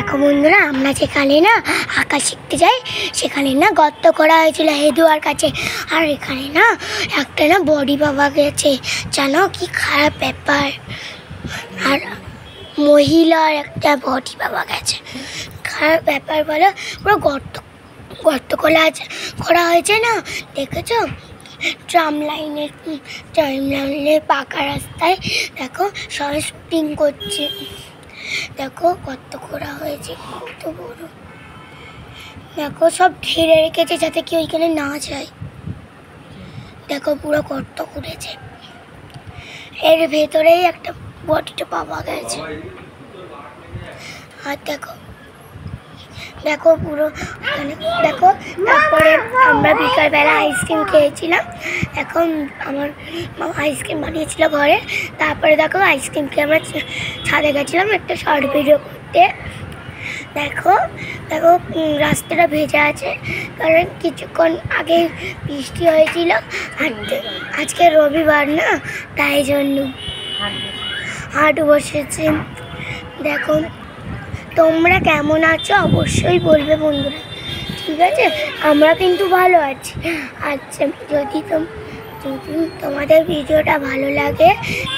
দেখো বন্ধুরা, আমরা যেখানে না আঁকা শিখতে যাই সেখানে না গর্ত করা হয়েছিল হেদুয়ার কাছে। আর এখানে না একটা না বডি পাওয়া গেছে, জানো কি খারাপ ব্যাপার। আর মহিলার একটা বডি পাওয়া গেছে, খারাপ ব্যাপার বলো। পুরো গর্ত গর্ত করা হয়েছে না, দেখেছো? ট্রাম লাইনের পাকা রাস্তায় দেখো সবাই শুটিং করছে। দেখো কত করা হয়েছে, কত বড়। দেখো সব ঘিরে রেখেছে যাতে কি ওইখানে না যায়। দেখো পুরো গর্ত করেছে, এর ভেতরেই একটা বডিটা পাওয়া গেছে। আর দেখো দেখো পুরো দেখো। তারপরে আমরা বিকালবেলা আইসক্রিম খেয়েছিলাম। এখন আমার মামা আইসক্রিম বানিয়েছিল ঘরে। তারপরে দেখো আইসক্রিম খেয়ে আমরা ছাদে গেছিলাম একটা শর্ট ভিডিও করতে। দেখো দেখো রাস্তাটা ভেজা আছে, কারণ কিছুক্ষণ আগে বৃষ্টি হয়েছিল। আর আজকে রবিবার না, তাই জন্য হাট বসেছে। দেখো তোমরা কেমন আছো অবশ্যই বলবে বন্ধুরা, ঠিক আছে? আমরা কিন্তু ভালো আছি। আচ্ছা, যদি তোমাদের ভিডিওটা ভালো লাগে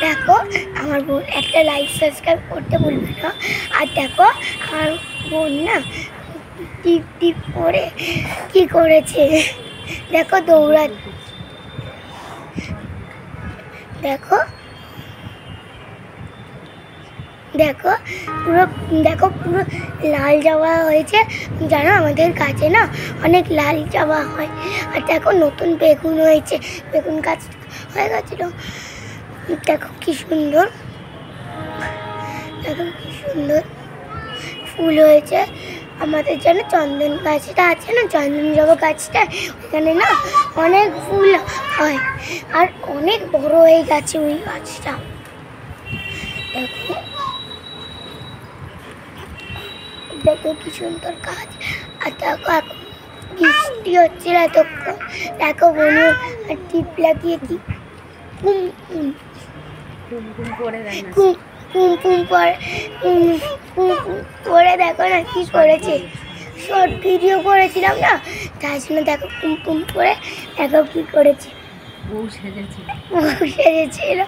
দেখো আমার বোন একটা লাইক সাবস্ক্রাইব করতে ভুলবে না। আর দেখো আমার বোন না টিপ টিপ করে কি করেছে, দেখো দৌড়া। দেখো দেখো পুরো লাল জামা হয়েছে, জানো আমাদের কাছে না অনেক লাল জামা হয়। আর দেখো নতুন বেগুন হয়েছে, বেগুন গাছ হয়ে গেছিল। দেখো কি সুন্দর, দেখো কি সুন্দর ফুল হয়েছে। আমাদের যেন চন্দন গাছটা আছে না, চন্দন জবা গাছটা, ওখানে না অনেক ফুল হয় আর অনেক বড় হয়ে গেছে ওই গাছটা। দেখো দেখো কি সুন্দর গাছ। আর দেখো এখন বৃষ্টি হচ্ছিল এতক্ষণ। দেখো বনু আর টিপ লাগিয়ে কি কুম করে দেখো না কি করেছে। শর্ট ভিডিও করেছিলাম না, তাই জন্য দেখো কুম করে দেখো কি করেছে। বউ সেজেছিল।